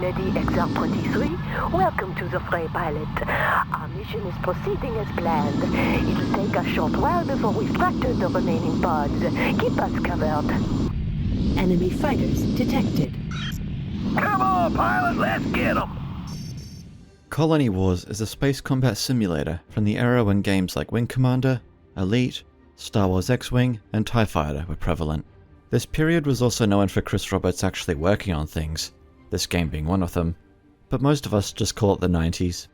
Neddy XR23. Welcome to the Frey pilot. Our mission is proceeding as planned. It'll take a short while before we fracture the remaining pods. Keep us covered. Enemy fighters detected. Come on, pilot, let's get them! Colony Wars is a space combat simulator from the era when games like Wing Commander, Elite, Star Wars X-Wing, and TIE Fighter were prevalent. This period was also known for Chris Roberts actually working on things, this game being one of them, but most of us just call it the 90s.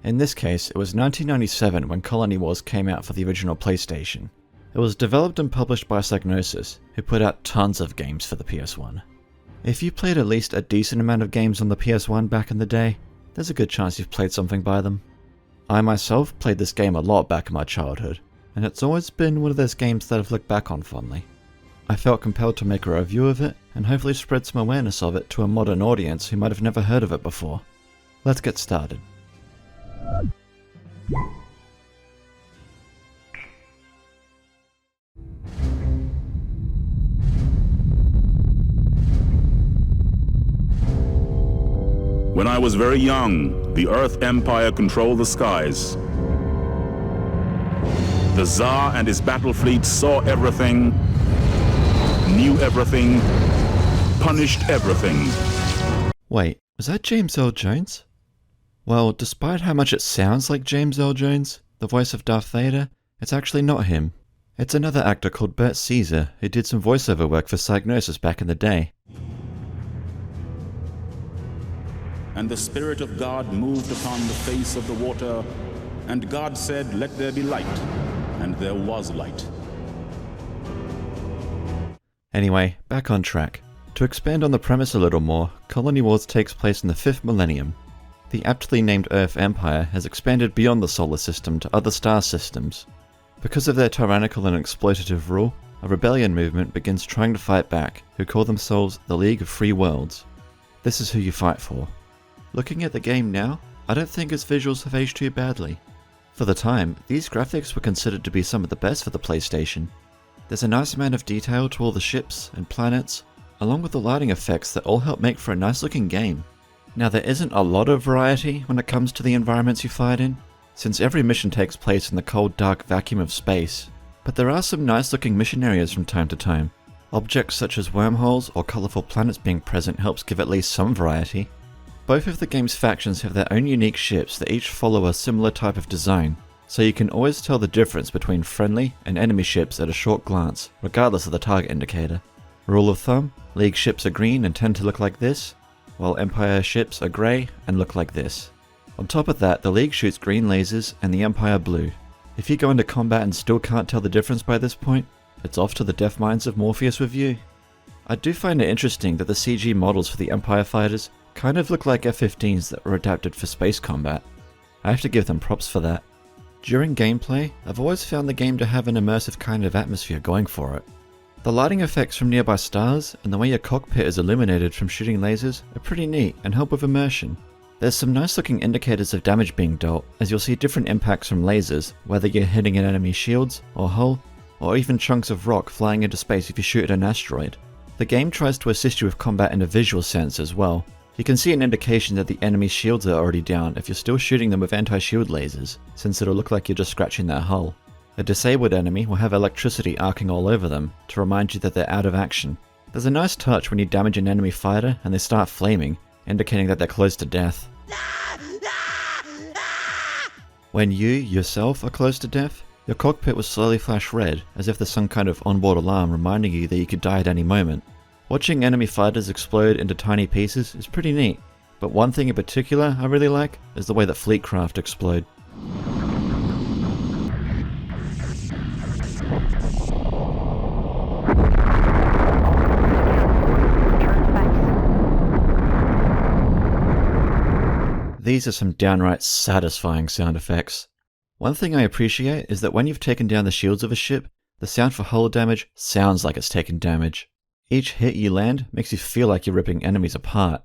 In this case, it was 1997 when Colony Wars came out for the original PlayStation. It was developed and published by Psygnosis, who put out tons of games for the PS1. If you played at least a decent amount of games on the PS1 back in the day, there's a good chance you've played something by them. I myself played this game a lot back in my childhood, and it's always been one of those games that I've looked back on fondly. I felt compelled to make a review of it, and hopefully spread some awareness of it to a modern audience who might have never heard of it before. Let's get started. When I was very young, the Earth Empire controlled the skies. The Tsar and his battle fleet saw everything, knew everything, punished everything. Wait, was that James Earl Jones? Well, despite how much it sounds like James Earl Jones, the voice of Darth Vader, it's actually not him. It's another actor called Bert Caesar, who did some voiceover work for Psygnosis back in the day. And the Spirit of God moved upon the face of the water, and God said, "Let there be light," and there was light. Anyway, back on track. To expand on the premise a little more, Colony Wars takes place in the 5th millennium. The aptly named Earth Empire has expanded beyond the solar system to other star systems. Because of their tyrannical and exploitative rule, a rebellion movement begins trying to fight back, who call themselves the League of Free Worlds. This is who you fight for. Looking at the game now, I don't think its visuals have aged too badly. For the time, these graphics were considered to be some of the best for the PlayStation. There's a nice amount of detail to all the ships and planets, along with the lighting effects that all help make for a nice looking game. Now there isn't a lot of variety when it comes to the environments you fight in, since every mission takes place in the cold dark vacuum of space, but there are some nice looking mission areas from time to time. Objects such as wormholes or colourful planets being present helps give at least some variety. Both of the game's factions have their own unique ships that each follow a similar type of design, so you can always tell the difference between friendly and enemy ships at a short glance, regardless of the target indicator. Rule of thumb, League ships are green and tend to look like this, while Empire ships are grey and look like this. On top of that, the League shoots green lasers and the Empire blue. If you go into combat and still can't tell the difference by this point, it's off to the deaf minds of Morpheus with you. I do find it interesting that the CG models for the Empire fighters kind of look like F-15s that were adapted for space combat. I have to give them props for that. During gameplay, I've always found the game to have an immersive kind of atmosphere going for it. The lighting effects from nearby stars and the way your cockpit is illuminated from shooting lasers are pretty neat and help with immersion. There's some nice looking indicators of damage being dealt, as you'll see different impacts from lasers, whether you're hitting an enemy's shields or hull, or even chunks of rock flying into space if you shoot at an asteroid. The game tries to assist you with combat in a visual sense as well. You can see an indication that the enemy's shields are already down if you're still shooting them with anti-shield lasers, since it'll look like you're just scratching their hull. A disabled enemy will have electricity arcing all over them to remind you that they're out of action. There's a nice touch when you damage an enemy fighter and they start flaming, indicating that they're close to death. When you, yourself, are close to death, your cockpit will slowly flash red, as if there's some kind of onboard alarm reminding you that you could die at any moment. Watching enemy fighters explode into tiny pieces is pretty neat, but one thing in particular I really like is the way that fleet craft explode. These are some downright satisfying sound effects. One thing I appreciate is that when you've taken down the shields of a ship, the sound for hull damage sounds like it's taken damage. Each hit you land makes you feel like you're ripping enemies apart.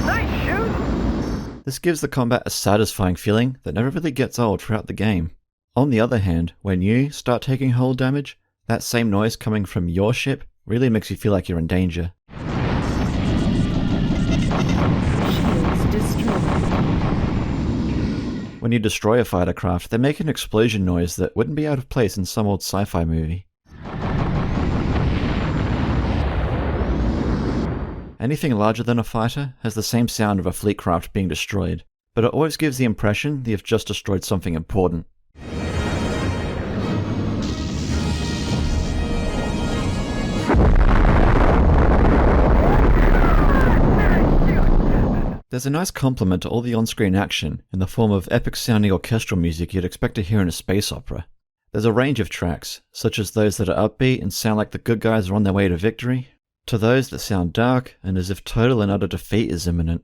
Nice shoot! This gives the combat a satisfying feeling that never really gets old throughout the game. On the other hand, when you start taking hull damage, that same noise coming from your ship Really makes you feel like you're in danger. Shields destroyed. When you destroy a fighter craft, they make an explosion noise that wouldn't be out of place in some old sci-fi movie. Anything larger than a fighter has the same sound of a fleet craft being destroyed, but it always gives the impression that you've just destroyed something important. There's a nice complement to all the on-screen action in the form of epic-sounding orchestral music you'd expect to hear in a space opera. There's a range of tracks, such as those that are upbeat and sound like the good guys are on their way to victory, to those that sound dark and as if total and utter defeat is imminent.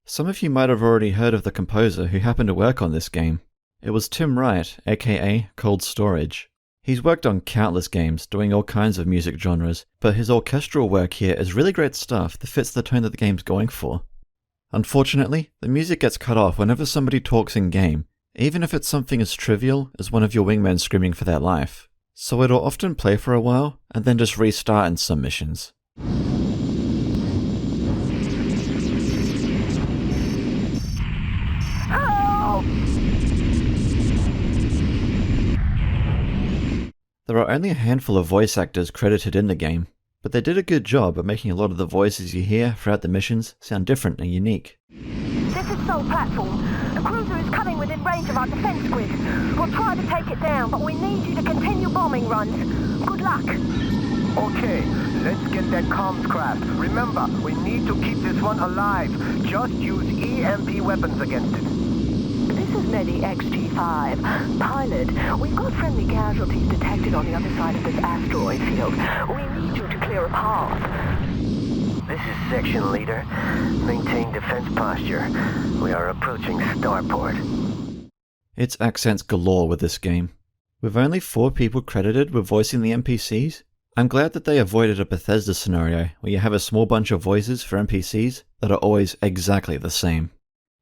Some of you might have already heard of the composer who happened to work on this game. It was Tim Wright, aka Cold Storage. He's worked on countless games, doing all kinds of music genres, but his orchestral work here is really great stuff that fits the tone that the game's going for. Unfortunately, the music gets cut off whenever somebody talks in-game, even if it's something as trivial as one of your wingmen screaming for their life. So it'll often play for a while, and then just restart in some missions. There are only a handful of voice actors credited in the game, but they did a good job at making a lot of the voices you hear throughout the missions sound different and unique. This is Sol Platform. The cruiser is coming within range of our defense grid. We'll try to take it down, but we need you to continue bombing runs. Good luck. Okay, let's get that comms craft. Remember, we need to keep this one alive. Just use EMP weapons against it. This is Medi XG5. Pilot, we've got friendly casualties detected on the other side of this asteroid field. We need you to clear a path. This is Section Leader. Maintain defense posture. We are approaching Starport. It's accents galore with this game. With only 4 people credited with voicing the NPCs, I'm glad that they avoided a Bethesda scenario where you have a small bunch of voices for NPCs that are always exactly the same.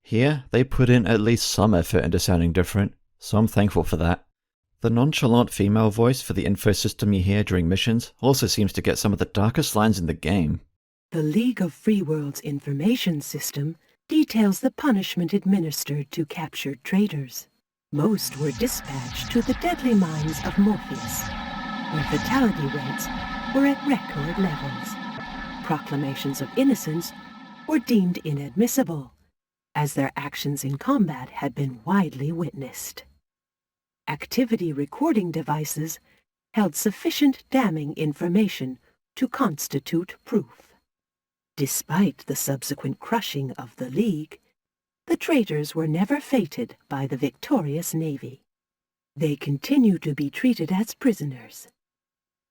Here, they put in at least some effort into sounding different, so I'm thankful for that. The nonchalant female voice for the info system you hear during missions also seems to get some of the darkest lines in the game. The League of Free Worlds information system details the punishment administered to captured traitors. Most were dispatched to the deadly mines of Morpheus, where fatality rates were at record levels. Proclamations of innocence were deemed inadmissible, as their actions in combat had been widely witnessed. Activity recording devices held sufficient damning information to constitute proof. Despite the subsequent crushing of the League, the traitors were never fated by the victorious Navy. They continue to be treated as prisoners.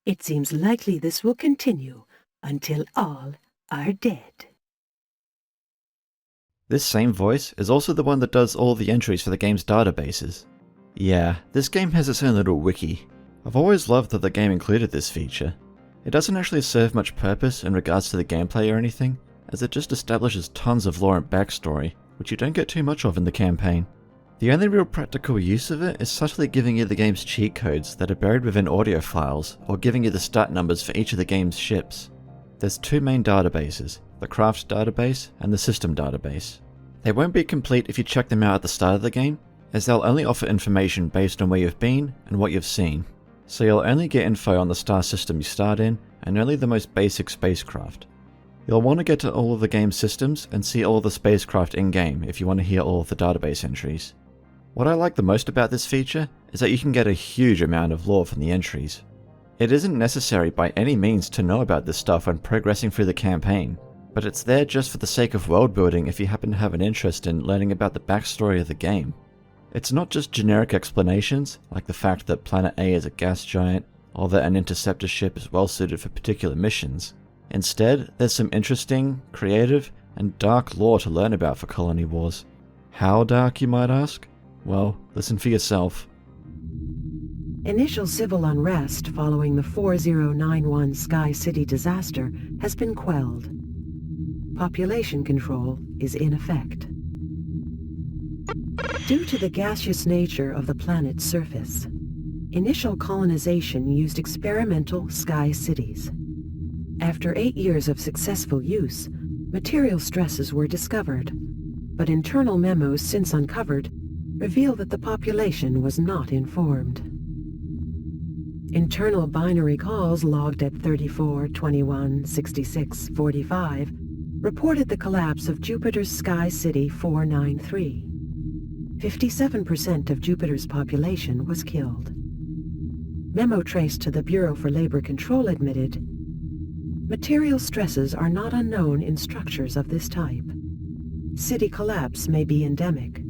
It seems likely this will continue until all are dead. This same voice is also the one that does all the entries for the game's databases. Yeah, this game has its own little wiki. I've always loved that the game included this feature. It doesn't actually serve much purpose in regards to the gameplay or anything, as it just establishes tons of lore and backstory, which you don't get too much of in the campaign. The only real practical use of it is subtly giving you the game's cheat codes that are buried within audio files, or giving you the stat numbers for each of the game's ships. There's 2 main databases, the craft database and the system database. They won't be complete if you check them out at the start of the game, as they'll only offer information based on where you've been and what you've seen. So you'll only get info on the star system you start in, and only the most basic spacecraft. You'll want to get to all of the game's systems and see all of the spacecraft in-game if you want to hear all of the database entries. What I like the most about this feature is that you can get a huge amount of lore from the entries. It isn't necessary by any means to know about this stuff when progressing through the campaign, but it's there just for the sake of world building if you happen to have an interest in learning about the backstory of the game. It's not just generic explanations, like the fact that Planet A is a gas giant, or that an interceptor ship is well suited for particular missions. Instead, there's some interesting, creative, and dark lore to learn about for Colony Wars. How dark, you might ask? Well, listen for yourself. Initial civil unrest following the 4091 Sky City disaster has been quelled. Population control is in effect. Due to the gaseous nature of the planet's surface, initial colonization used experimental sky cities. After 8 years of successful use, material stresses were discovered, but internal memos since uncovered reveal that the population was not informed. Internal binary calls logged at 34, 21, 66, 45 reported the collapse of Jupiter's Sky City 493. 57% of Jupiter's population was killed. Memo traced to the Bureau for Labor Control admitted, material stresses are not unknown in structures of this type. City collapse may be endemic.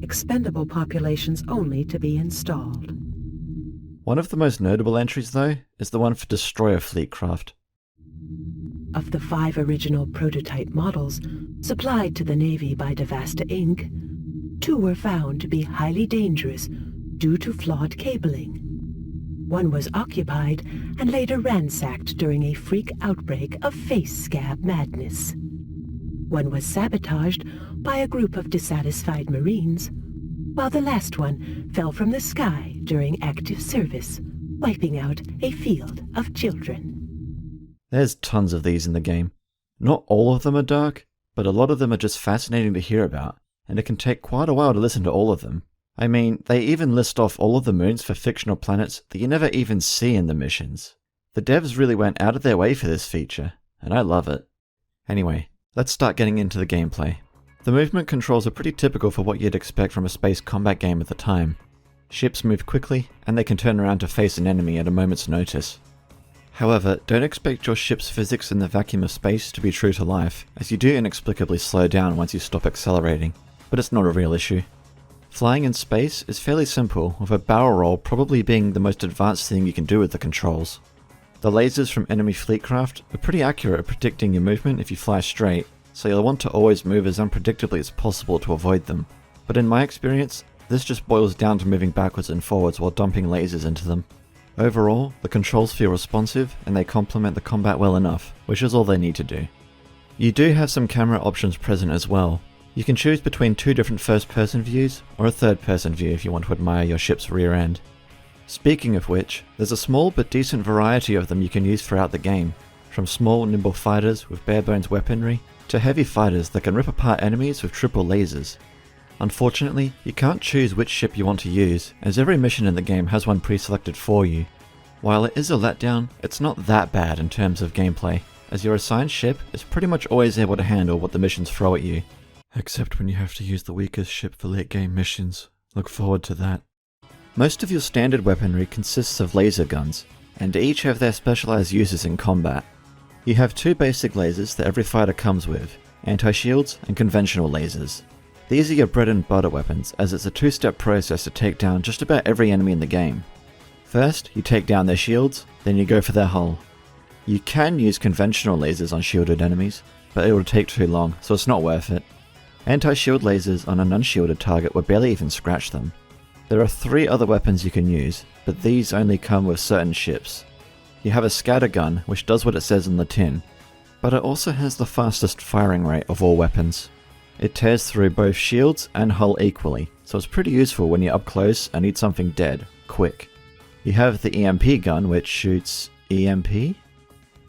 Expendable populations only to be installed. One of the most notable entries, though, is the one for destroyer fleet craft. Of the 5 original prototype models supplied to the Navy by Devasta Inc., 2 were found to be highly dangerous due to flawed cabling. 1 was occupied and later ransacked during a freak outbreak of face scab madness. 1 was sabotaged by a group of dissatisfied Marines, while the last one fell from the sky during active service, wiping out a field of children. There's tons of these in the game. Not all of them are dark, but a lot of them are just fascinating to hear about, and it can take quite a while to listen to all of them. I mean, they even list off all of the moons for fictional planets that you never even see in the missions. The devs really went out of their way for this feature, and I love it. Anyway, let's start getting into the gameplay. The movement controls are pretty typical for what you'd expect from a space combat game at the time. Ships move quickly, and they can turn around to face an enemy at a moment's notice. However, don't expect your ship's physics in the vacuum of space to be true to life, as you do inexplicably slow down once you stop accelerating, but it's not a real issue. Flying in space is fairly simple, with a barrel roll probably being the most advanced thing you can do with the controls. The lasers from enemy fleet craft are pretty accurate at predicting your movement if you fly straight, so you'll want to always move as unpredictably as possible to avoid them. But in my experience, this just boils down to moving backwards and forwards while dumping lasers into them. Overall, the controls feel responsive and they complement the combat well enough, which is all they need to do. You do have some camera options present as well. You can choose between 2 different first-person views or a third-person view if you want to admire your ship's rear end. Speaking of which, there's a small but decent variety of them you can use throughout the game, from small nimble fighters with bare-bones weaponry to heavy fighters that can rip apart enemies with triple lasers. Unfortunately, you can't choose which ship you want to use, as every mission in the game has one pre-selected for you. While it is a letdown, it's not that bad in terms of gameplay, as your assigned ship is pretty much always able to handle what the missions throw at you. Except when you have to use the weakest ship for late game missions. Look forward to that. Most of your standard weaponry consists of laser guns, and each have their specialized uses in combat. You have 2 basic lasers that every fighter comes with, anti-shields and conventional lasers. These are your bread and butter weapons, as it's a 2-step process to take down just about every enemy in the game. First, you take down their shields, then you go for their hull. You can use conventional lasers on shielded enemies, but it would take too long, so it's not worth it. Anti-shield lasers on an unshielded target will barely even scratch them. There are 3 other weapons you can use, but these only come with certain ships. You have a scatter gun, which does what it says on the tin, but it also has the fastest firing rate of all weapons. It tears through both shields and hull equally, so it's pretty useful when you're up close and need something dead, quick. You have the EMP gun, which shoots EMP? It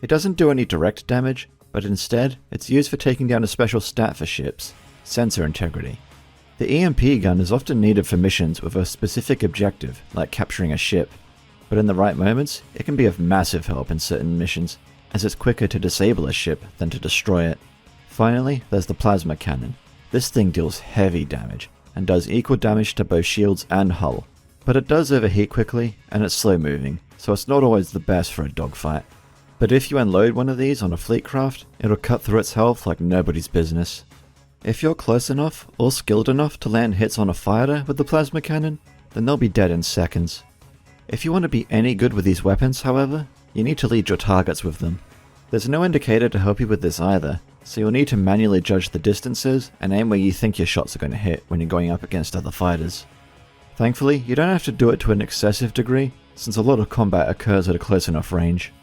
doesn't do any direct damage, but instead, it's used for taking down a special stat for ships, sensor integrity. The EMP gun is often needed for missions with a specific objective, like capturing a ship, but in the right moments, it can be of massive help in certain missions, as it's quicker to disable a ship than to destroy it. Finally, there's the plasma cannon. This thing deals heavy damage, and does equal damage to both shields and hull, but it does overheat quickly, and it's slow moving, so it's not always the best for a dogfight. But if you unload one of these on a fleet craft, it'll cut through its health like nobody's business. If you're close enough or skilled enough to land hits on a fighter with the plasma cannon, then they'll be dead in seconds. If you want to be any good with these weapons, however, you need to lead your targets with them. There's no indicator to help you with this either, so you'll need to manually judge the distances and aim where you think your shots are going to hit when you're going up against other fighters. Thankfully, you don't have to do it to an excessive degree, since a lot of combat occurs at a close enough range.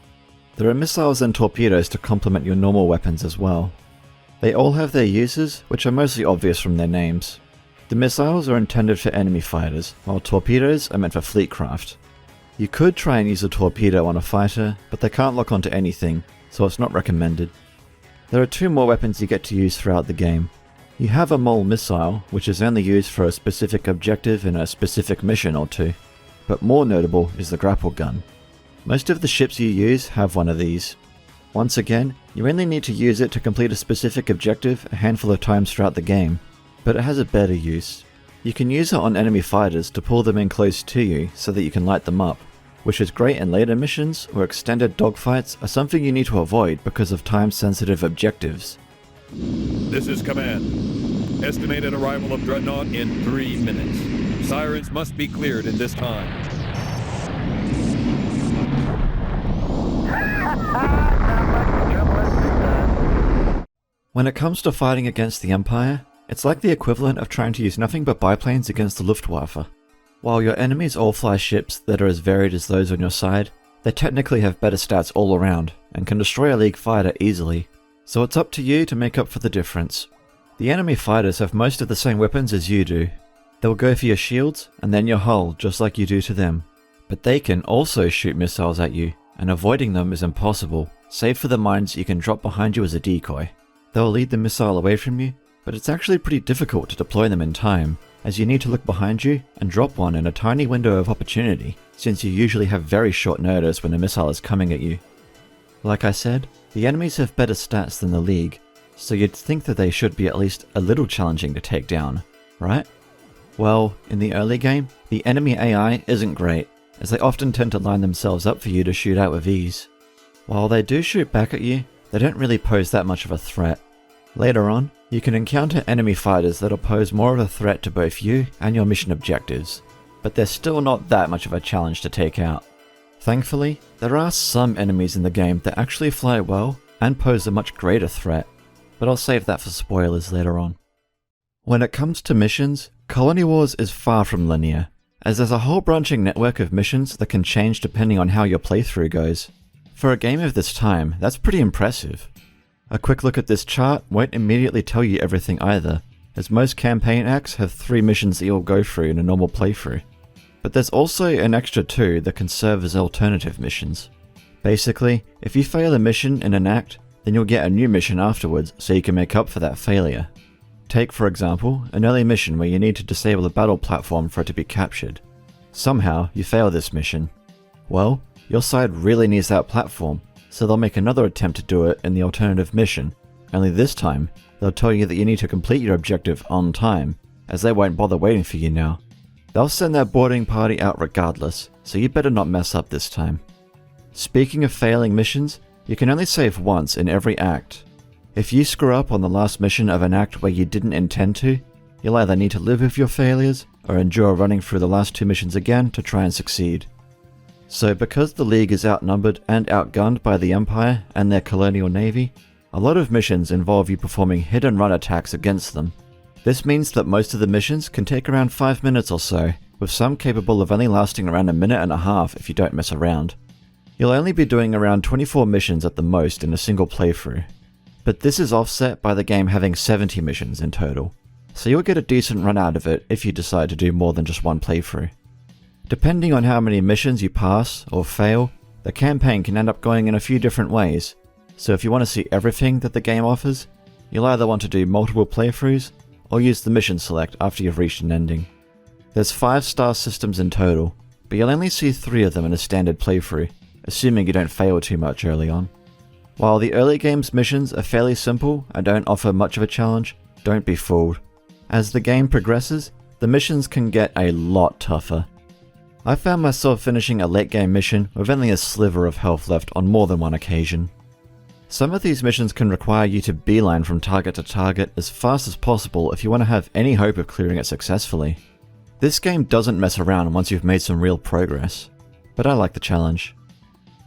There are missiles and torpedoes to complement your normal weapons as well. They all have their uses, which are mostly obvious from their names. The missiles are intended for enemy fighters, while torpedoes are meant for fleet craft. You could try and use a torpedo on a fighter, but they can't lock onto anything, so it's not recommended. There are 2 more weapons you get to use throughout the game. You have a mole missile, which is only used for a specific objective in a specific mission or 2, but more notable is the grapple gun. Most of the ships you use have one of these. Once again, you only need to use it to complete a specific objective a handful of times throughout the game, but it has a better use. You can use it on enemy fighters to pull them in close to you so that you can light them up, which is great in later missions where extended dogfights are something you need to avoid because of time-sensitive objectives. This is Command. Estimated arrival of Dreadnought in 3 minutes. Sirens must be cleared in this time. When it comes to fighting against the Empire, it's like the equivalent of trying to use nothing but biplanes against the Luftwaffe. While your enemies all fly ships that are as varied as those on your side, they technically have better stats all around and can destroy a League fighter easily, so it's up to you to make up for the difference. The enemy fighters have most of the same weapons as you do. They'll go for your shields and then your hull just like you do to them, but they can also shoot missiles at you, and avoiding them is impossible, save for the mines you can drop behind you as a decoy. They'll lead the missile away from you, but it's actually pretty difficult to deploy them in time, as you need to look behind you and drop one in a tiny window of opportunity, since you usually have very short notice when a missile is coming at you. Like I said, the enemies have better stats than the League, so you'd think that they should be at least a little challenging to take down, right? Well, in the early game, the enemy AI isn't great, as they often tend to line themselves up for you to shoot out with ease. While they do shoot back at you, they don't really pose that much of a threat. Later on, you can encounter enemy fighters that'll pose more of a threat to both you and your mission objectives, but they're still not that much of a challenge to take out. Thankfully, there are some enemies in the game that actually fly well and pose a much greater threat, but I'll save that for spoilers later on. When it comes to missions, Colony Wars is far from linear, as there's a whole branching network of missions that can change depending on how your playthrough goes. For a game of this time, that's pretty impressive. A quick look at this chart won't immediately tell you everything either, as most campaign acts have 3 missions that you'll go through in a normal playthrough. But there's also an extra 2 that can serve as alternative missions. Basically, if you fail a mission in an act, then you'll get a new mission afterwards so you can make up for that failure. Take, for example, an early mission where you need to disable a battle platform for it to be captured. Somehow, you fail this mission. Well, your side really needs that platform, so they'll make another attempt to do it in the alternative mission, only this time, they'll tell you that you need to complete your objective on time, as they won't bother waiting for you now. They'll send their boarding party out regardless, so you better not mess up this time. Speaking of failing missions, you can only save once in every act. If you screw up on the last mission of an act where you didn't intend to, you'll either need to live with your failures, or endure running through the last 2 missions again to try and succeed. So because the League is outnumbered and outgunned by the Empire and their colonial navy, a lot of missions involve you performing hit-and-run attacks against them. This means that most of the missions can take around 5 minutes or so, with some capable of only lasting around 1.5 minutes if you don't mess around. You'll only be doing around 24 missions at the most in a single playthrough. But this is offset by the game having 70 missions in total, so you'll get a decent run out of it if you decide to do more than just one playthrough. Depending on how many missions you pass or fail, the campaign can end up going in a few different ways, so if you want to see everything that the game offers, you'll either want to do multiple playthroughs, or use the mission select after you've reached an ending. There's 5 star systems in total, but you'll only see 3 of them in a standard playthrough, assuming you don't fail too much early on. While the early game's missions are fairly simple and don't offer much of a challenge, don't be fooled. As the game progresses, the missions can get a lot tougher. I found myself finishing a late game mission with only a sliver of health left on more than one occasion. Some of these missions can require you to beeline from target to target as fast as possible if you want to have any hope of clearing it successfully. This game doesn't mess around once you've made some real progress, but I like the challenge.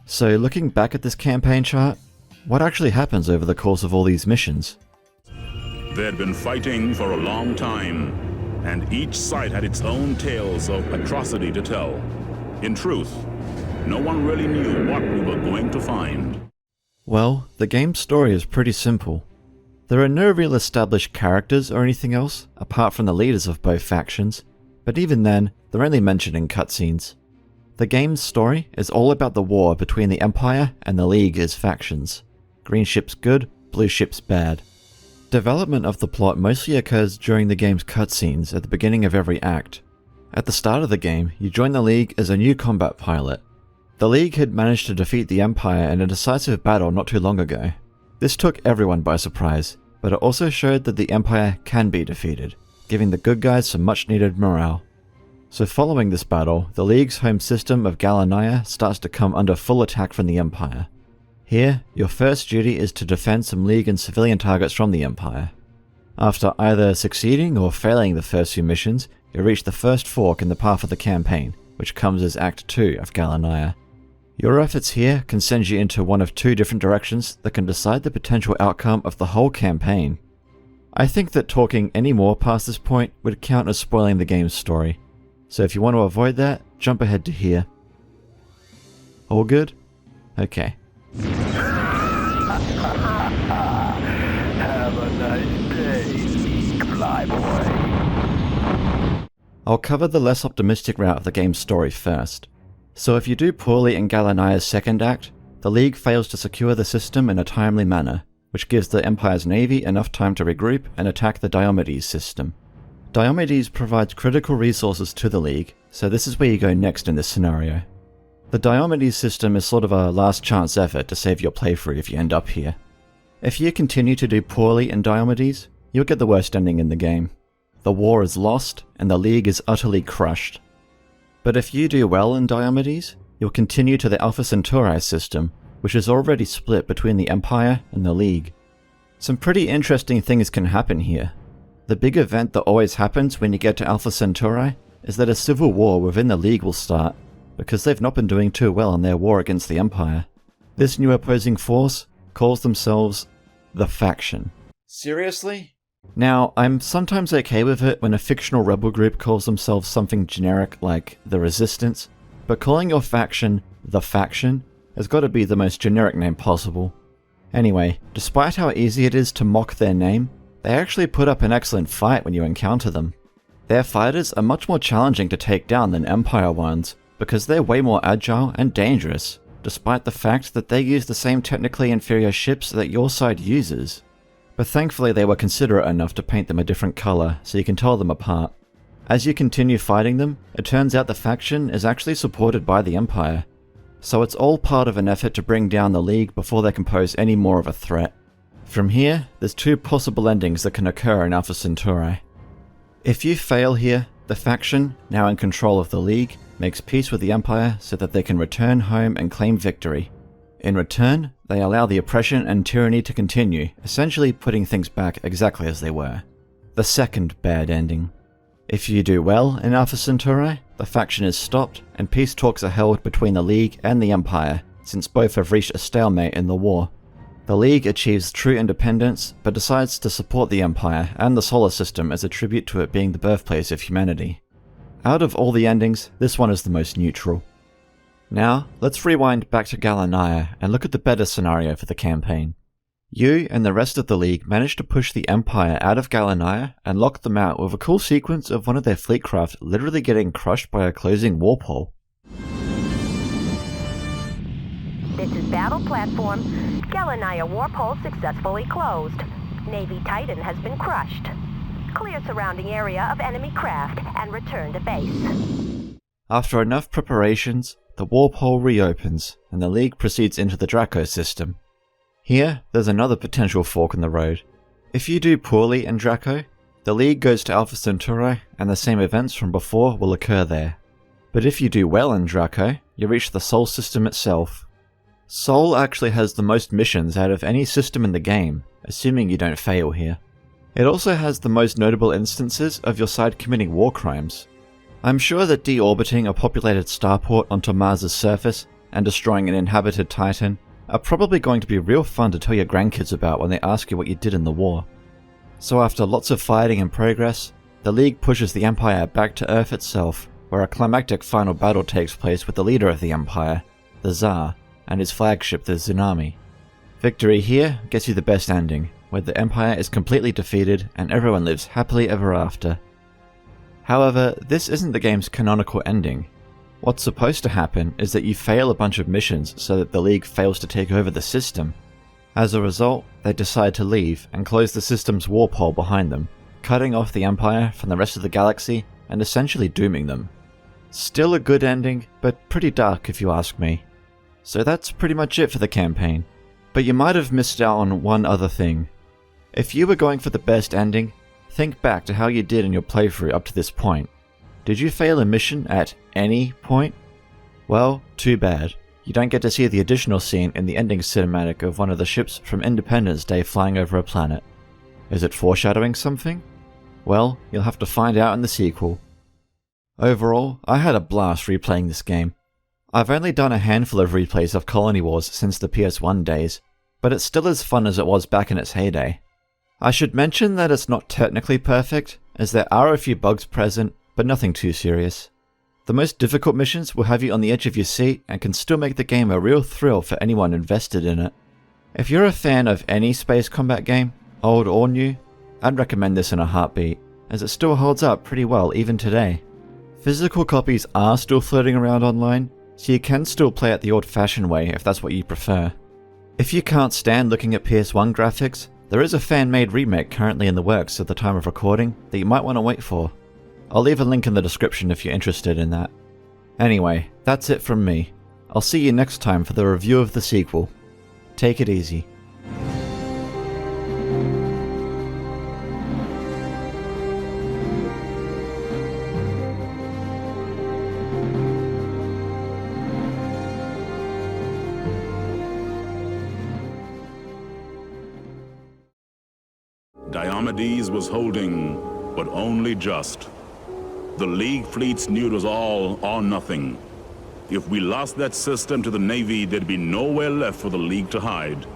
So looking back at this campaign chart, what actually happens over the course of all these missions? They had been fighting for a long time, and each side had its own tales of atrocity to tell. In truth, no one really knew what we were going to find. Well, the game's story is pretty simple. There are no real established characters or anything else, apart from the leaders of both factions, but even then, they're only mentioned in cutscenes. The game's story is all about the war between the Empire and the League as factions. Green ship's good, blue ship's bad. Development of the plot mostly occurs during the game's cutscenes at the beginning of every act. At the start of the game, you join the League as a new combat pilot. The League had managed to defeat the Empire in a decisive battle not too long ago. This took everyone by surprise, but it also showed that the Empire can be defeated, giving the good guys some much needed morale. So following this battle, the League's home system of Galania starts to come under full attack from the Empire. Here, your first duty is to defend some League and civilian targets from the Empire. After either succeeding or failing the first few missions, you reach the first fork in the path of the campaign, which comes as Act 2 of Galania. Your efforts here can send you into one of two different directions that can decide the potential outcome of the whole campaign. I think that talking any more past this point would count as spoiling the game's story, so if you want to avoid that, jump ahead to here. All good? Okay. Have a nice day, flyboy. I'll cover the less optimistic route of the game's story first. So if you do poorly in Galania's second act, the League fails to secure the system in a timely manner, which gives the Empire's navy enough time to regroup and attack the Diomedes system. Diomedes provides critical resources to the League, so this is where you go next in this scenario. The Diomedes system is sort of a last chance effort to save your playthrough if you end up here. If you continue to do poorly in Diomedes, you'll get the worst ending in the game. The war is lost, and the League is utterly crushed. But if you do well in Diomedes, you'll continue to the Alpha Centauri system, which is already split between the Empire and the League. Some pretty interesting things can happen here. The big event that always happens when you get to Alpha Centauri is that a civil war within the League will start, because they've not been doing too well in their war against the Empire. This new opposing force calls themselves the Faction. Seriously? Now, I'm sometimes okay with it when a fictional rebel group calls themselves something generic like the Resistance, but calling your faction the Faction has got to be the most generic name possible. Anyway, despite how easy it is to mock their name, they actually put up an excellent fight when you encounter them. Their fighters are much more challenging to take down than Empire ones, because they're way more agile and dangerous, despite the fact that they use the same technically inferior ships that your side uses. But thankfully they were considerate enough to paint them a different colour so you can tell them apart. As you continue fighting them, it turns out the faction is actually supported by the Empire, so it's all part of an effort to bring down the League before they can pose any more of a threat. From here, there's two possible endings that can occur in Alpha Centauri. If you fail here, the faction, now in control of the League, makes peace with the Empire so that they can return home and claim victory. In return, they allow the oppression and tyranny to continue, essentially putting things back exactly as they were. The second bad ending. If you do well in Alpha Centauri, the faction is stopped and peace talks are held between the League and the Empire, since both have reached a stalemate in the war. The League achieves true independence, but decides to support the Empire and the solar system as a tribute to it being the birthplace of humanity. Out of all the endings, this one is the most neutral. Now, let's rewind back to Galania and look at the better scenario for the campaign. You and the rest of the League managed to push the Empire out of Galania and lock them out with a cool sequence of one of their fleet craft literally getting crushed by a closing warp. This is Battle Platform. Galania warp hole successfully closed. Navy Titan has been crushed. Clear surrounding area of enemy craft and return to base. After enough preparations, the warp hole reopens and the League proceeds into the Draco system. Here, there's another potential fork in the road. If you do poorly in Draco, the League goes to Alpha Centauri and the same events from before will occur there. But if you do well in Draco, you reach the Sol system itself. Sol actually has the most missions out of any system in the game, assuming you don't fail here. It also has the most notable instances of your side committing war crimes. I'm sure that deorbiting a populated starport onto Mars' surface and destroying an inhabited Titan are probably going to be real fun to tell your grandkids about when they ask you what you did in the war. So after lots of fighting and progress, the League pushes the Empire back to Earth itself, where a climactic final battle takes place with the leader of the Empire, the Tsar, and his flagship, the Tsunami. Victory here gets you the best ending, where the Empire is completely defeated and everyone lives happily ever after. However, this isn't the game's canonical ending. What's supposed to happen is that you fail a bunch of missions so that the League fails to take over the system. As a result, they decide to leave and close the system's warp hole behind them, cutting off the Empire from the rest of the galaxy and essentially dooming them. Still a good ending, but pretty dark if you ask me. So that's pretty much it for the campaign. But you might have missed out on one other thing. If you were going for the best ending, think back to how you did in your playthrough up to this point. Did you fail a mission at any point? Well, too bad. You don't get to see the additional scene in the ending cinematic of one of the ships from Independence Day flying over a planet. Is it foreshadowing something? Well, you'll have to find out in the sequel. Overall, I had a blast replaying this game. I've only done a handful of replays of Colony Wars since the PS1 days, but it's still as fun as it was back in its heyday. I should mention that it's not technically perfect, as there are a few bugs present, but nothing too serious. The most difficult missions will have you on the edge of your seat and can still make the game a real thrill for anyone invested in it. If you're a fan of any space combat game, old or new, I'd recommend this in a heartbeat, as it still holds up pretty well even today. Physical copies are still floating around online, so you can still play it the old-fashioned way if that's what you prefer. If you can't stand looking at PS1 graphics, there is a fan-made remake currently in the works at the time of recording that you might want to wait for. I'll leave a link in the description if you're interested in that. Anyway, that's it from me. I'll see you next time for the review of the sequel. Take it easy. Diomedes was holding, but only just. The League fleets knew it was all or nothing. If we lost that system to the Navy, there'd be nowhere left for the League to hide.